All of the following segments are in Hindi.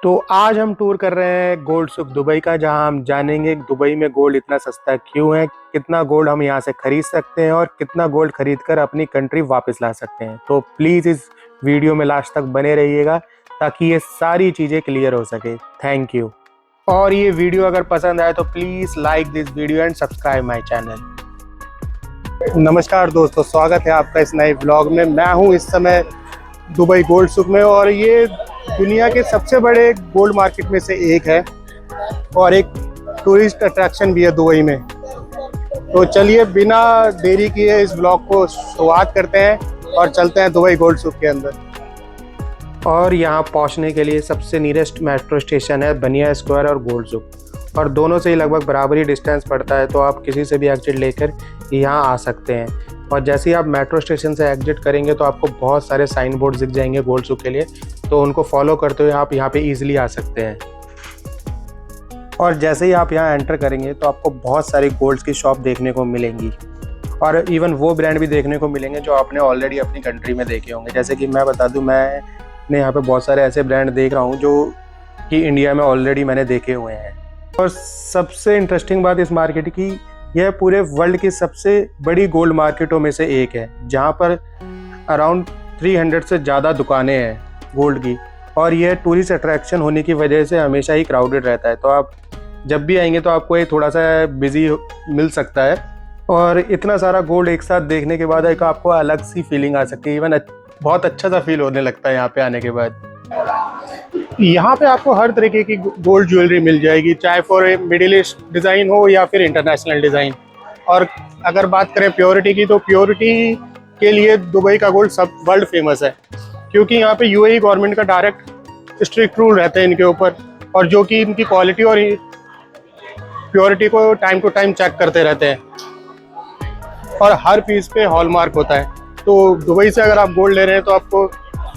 तो आज हम टूर कर रहे हैं गोल्ड सुक दुबई का, जहां हम जानेंगे दुबई में गोल्ड इतना सस्ता क्यों है, कितना गोल्ड हम यहां से खरीद सकते हैं और कितना गोल्ड खरीद कर अपनी कंट्री वापस ला सकते हैं। तो प्लीज़ इस वीडियो में लास्ट तक बने रहिएगा ताकि ये सारी चीज़ें क्लियर हो सके। Thank you. और ये वीडियो अगर पसंद आए तो please like this video and subscribe my channel. नमस्कार दोस्तों, स्वागत है आपका इस नए व्लॉग में। मैं हूँ इस समय दुबई गोल्ड सुक में और ये दुनिया के सबसे बड़े गोल्ड मार्केट में से एक है और एक टूरिस्ट अट्रैक्शन भी है दुबई में। तो चलिए बिना देरी किए इस ब्लॉग को शुरुआत करते हैं और चलते हैं दुबई गोल्ड सुक के अंदर। और यहाँ पहुँचने के लिए सबसे नियरेस्ट मेट्रो स्टेशन है बनिया स्क्वायर और गोल्ड सुक, और दोनों से ही लगभग बराबर ही डिस्टेंस पड़ता है। तो आप किसी से भी एग्जिट लेकर यहाँ आ सकते हैं। और जैसे ही आप मेट्रो स्टेशन से एग्जिट करेंगे तो आपको बहुत सारे साइन बोर्ड दिख जाएंगे गोल्ड सुक के लिए, तो उनको फॉलो करते हुए आप यहाँ पे इजीली आ सकते हैं। और जैसे ही आप यहाँ एंटर करेंगे तो आपको बहुत सारी गोल्ड्स की शॉप देखने को मिलेंगी और इवन वो ब्रांड भी देखने को मिलेंगे जो आपने ऑलरेडी अपनी कंट्री में देखे होंगे। जैसे कि मैं बता दूँ, मैंने यहाँ पे बहुत सारे ऐसे ब्रांड देख रहा हूँ जो कि इंडिया में ऑलरेडी मैंने देखे हुए हैं। और सबसे इंटरेस्टिंग बात इस मार्केट की, यह पूरे वर्ल्ड की सबसे बड़ी गोल्ड मार्केटों में से एक है, जहाँ पर अराउंड 300 से ज़्यादा दुकानें हैं गोल्ड की। और यह टूरिस्ट अट्रैक्शन होने की वजह से हमेशा ही क्राउडेड रहता है। तो आप जब भी आएंगे तो आपको ये थोड़ा सा बिजी मिल सकता है। और इतना सारा गोल्ड एक साथ देखने के बाद एक आपको अलग सी फीलिंग आ सकती है। इवन बहुत अच्छा सा फील होने लगता है यहाँ पे आने के बाद। यहाँ पे आपको हर तरीके की गोल्ड ज्वेलरी मिल जाएगी, चाहे फॉर मिडिल ईस्ट डिज़ाइन हो या फिर इंटरनेशनल डिज़ाइन। और अगर बात करें प्योरिटी की, तो प्योरिटी के लिए दुबई का गोल्ड सब वर्ल्ड फेमस है, क्योंकि यहाँ पे यूएई गवर्नमेंट का डायरेक्ट स्ट्रिक्ट रूल रहते हैं इनके ऊपर, और जो कि इनकी क्वालिटी और प्योरिटी को टाइम टू टाइम चेक करते रहते हैं। और हर पीस पे हॉलमार्क होता है। तो दुबई से अगर आप गोल्ड ले रहे हैं तो आपको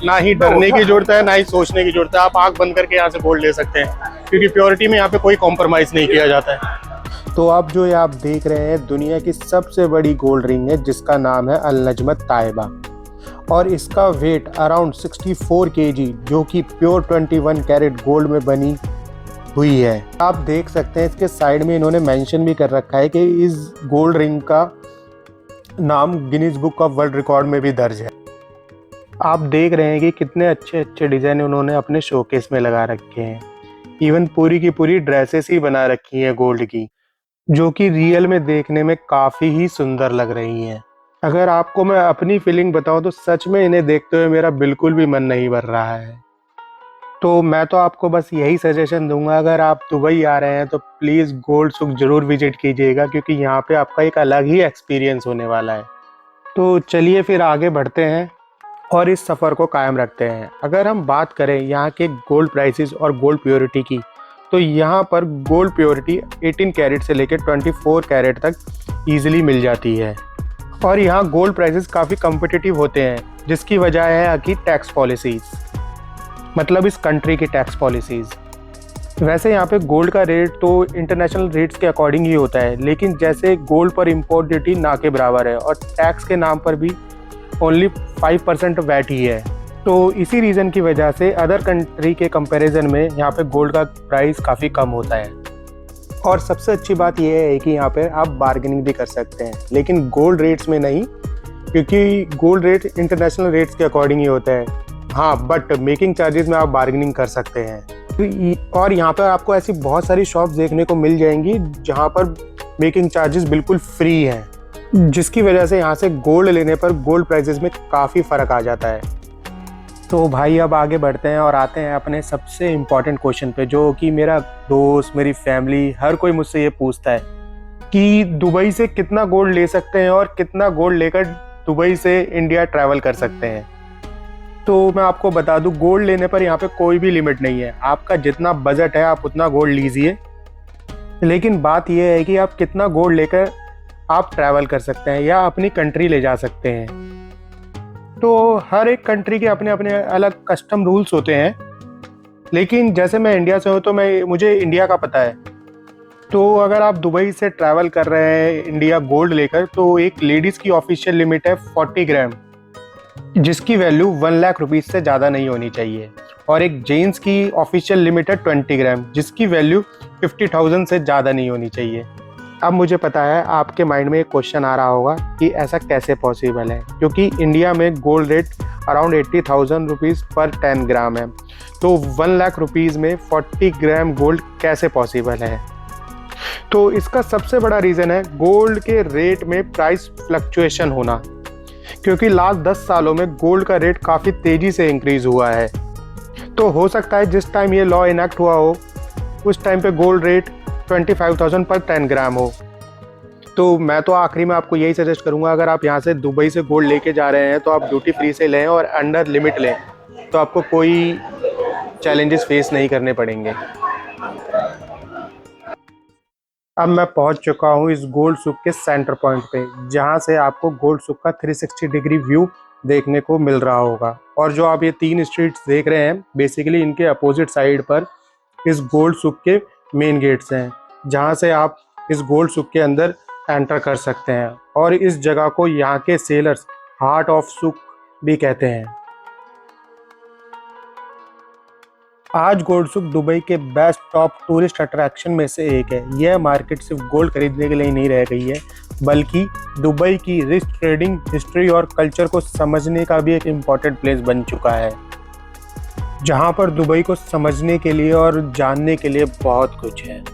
ना ही डरने की जरूरत है, ना ही सोचने की जरूरत है। आप आंख बंद करके यहाँ से गोल्ड ले सकते हैं, क्योंकि प्योरिटी में यहाँ पे कोई कॉम्प्रोमाइज़ नहीं किया जाता है। तो अब जो ये आप देख रहे हैं दुनिया की सबसे बड़ी गोल्ड रिंग है, जिसका नाम है अल नजमत ताइबा, और इसका वेट अराउंड 64 kg, जो कि प्योर 21 कैरेट गोल्ड में बनी हुई है। आप देख सकते हैं इसके साइड में इन्होंने मेंशन भी कर रखा है कि इस गोल्ड रिंग का नाम Guinness book of world record में भी दर्ज है। आप देख रहे हैं कि कितने अच्छे अच्छे डिज़ाइन उन्होंने अपने शोकेस में लगा रखे हैं। इवन पूरी की पूरी ड्रेसेस ही बना रखी हैं गोल्ड की, जो कि रियल में देखने में काफ़ी ही सुंदर लग रही हैं। अगर आपको मैं अपनी फीलिंग बताऊं तो सच में इन्हें देखते हुए मेरा बिल्कुल भी मन नहीं भर रहा है। तो मैं तो आपको बस यही सजेशन दूंगा, अगर आप दुबई आ रहे हैं तो प्लीज़ गोल्ड सुक ज़रूर विजिट कीजिएगा, क्योंकि यहाँ पे आपका एक अलग ही एक्सपीरियंस होने वाला है। तो चलिए फिर आगे बढ़ते हैं और इस सफ़र को कायम रखते हैं। अगर हम बात करें यहाँ के गोल्ड प्राइसेस और गोल्ड प्योरिटी की, तो यहाँ पर गोल्ड प्योरिटी 18 कैरेट से लेकर 24 कैरेट तक ईजिली मिल जाती है। और यहाँ गोल्ड प्राइसेस काफ़ी कम्पिटिटिव होते हैं, जिसकी वजह है कि टैक्स पॉलिसीज़, मतलब इस कंट्री की टैक्स पॉलिसीज़। वैसे यहाँ पे गोल्ड का रेट तो इंटरनेशनल रेट्स के अकॉर्डिंग ही होता है, लेकिन जैसे गोल्ड पर इम्पोर्ट ड्यूटी ना के बराबर है और टैक्स के नाम पर भी ओनली 5% वैट ही है। तो इसी रीज़न की वजह से अदर कंट्री के कंपैरिजन में यहाँ पे गोल्ड का प्राइस काफ़ी कम होता है। और सबसे अच्छी बात यह है कि यहाँ पे आप बार्गेनिंग भी कर सकते हैं, लेकिन गोल्ड रेट्स में नहीं, क्योंकि गोल्ड रेट इंटरनेशनल रेट्स के अकॉर्डिंग ही होता है। हाँ, बट मेकिंग चार्जेस में आप बार्गेनिंग कर सकते हैं। और यहाँ पर आपको ऐसी बहुत सारी शॉप्स देखने को मिल जाएंगी जहाँ पर मेकिंग चार्जेस बिल्कुल फ्री हैं, जिसकी वजह से यहाँ से गोल्ड लेने पर गोल्ड प्राइसेस में काफ़ी फ़र्क आ जाता है। तो भाई अब आगे बढ़ते हैं और आते हैं अपने सबसे इम्पॉर्टेंट क्वेश्चन पे, जो कि मेरा दोस्त, मेरी फैमिली, हर कोई मुझसे ये पूछता है कि दुबई से कितना गोल्ड ले सकते हैं और कितना गोल्ड लेकर दुबई से इंडिया ट्रैवल कर सकते हैं। तो मैं आपको बता दूं, गोल्ड लेने पर यहाँ पे कोई भी लिमिट नहीं है। आपका जितना बजट है आप उतना गोल्ड लीजिए, लेकिन बात यह है कि आप कितना गोल्ड लेकर आप ट्रैवल कर सकते हैं या अपनी कंट्री ले जा सकते हैं। तो हर एक कंट्री के अपने अपने अलग कस्टम रूल्स होते हैं, लेकिन जैसे मैं इंडिया से हूँ तो मुझे इंडिया का पता है। तो अगर आप दुबई से ट्रैवल कर रहे हैं इंडिया गोल्ड लेकर, तो एक लेडीज़ की ऑफिशियल लिमिट है 40 ग्राम, जिसकी वैल्यू 1 लाख रुपीज़ से ज़्यादा नहीं होनी चाहिए। और एक जेंट्स की ऑफिशियल लिमिट है 20 ग्राम, जिसकी वैल्यू 50,000 से ज़्यादा नहीं होनी चाहिए। अब मुझे पता है आपके माइंड में एक क्वेश्चन आ रहा होगा कि ऐसा कैसे पॉसिबल है, क्योंकि इंडिया में गोल्ड रेट अराउंड 80,000 रुपीज़ पर 10 ग्राम है, तो 1 लाख रुपीज़ में 40 ग्राम गोल्ड कैसे पॉसिबल है। तो इसका सबसे बड़ा रीज़न है गोल्ड के रेट में प्राइस फ्लक्चुएशन होना, क्योंकि लास्ट 10 सालों में गोल्ड का रेट काफ़ी तेज़ी से इंक्रीज़ हुआ है। तो हो सकता है जिस टाइम ये लॉ इनैक्ट हुआ हो उस टाइम पे गोल्ड रेट 25,000 पर 10 ग्राम हो। तो मैं तो आखिरी में आपको यही सजेस्ट करूंगा, अगर आप यहाँ से दुबई से गोल्ड लेके जा रहे हैं तो आप ड्यूटी फ्री से लें और अंडर लिमिट लें, तो आपको कोई चैलेंजेस फेस नहीं करने पड़ेंगे। अब मैं पहुंच चुका हूं इस गोल्ड सूक के सेंटर पॉइंट पे, जहां से आपको गोल्ड सूक का 360 डिग्री व्यू देखने को मिल रहा होगा। और जो आप ये 3 स्ट्रीट्स देख रहे हैं, बेसिकली इनके अपोजिट साइड पर इस गोल्ड सूक के मेन गेट्स हैं, जहां से आप इस गोल्ड सूक के अंदर एंटर कर सकते हैं। और इस जगह को यहाँ के सेलर्स हार्ट ऑफ सूक भी कहते हैं। आज गोल्ड सूक दुबई के बेस्ट टॉप टूरिस्ट अट्रैक्शन में से एक है। यह मार्केट सिर्फ गोल्ड खरीदने के लिए नहीं रह गई है, बल्कि दुबई की रिच ट्रेडिंग हिस्ट्री और कल्चर को समझने का भी एक इम्पॉर्टेंट प्लेस बन चुका है, जहां पर दुबई को समझने के लिए और जानने के लिए बहुत कुछ है।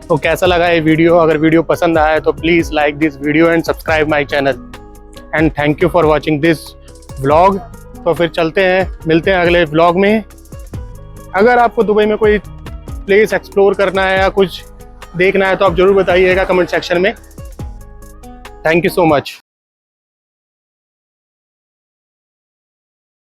तो कैसा लगा ये वीडियो? अगर वीडियो पसंद आया तो please like this video and subscribe my channel, and thank you for watching this vlog. तो फिर चलते हैं, मिलते हैं अगले व्लॉग में। अगर आपको दुबई में कोई प्लेस एक्सप्लोर करना है या कुछ देखना है तो आप ज़रूर बताइएगा कमेंट सेक्शन में। Thank you so much.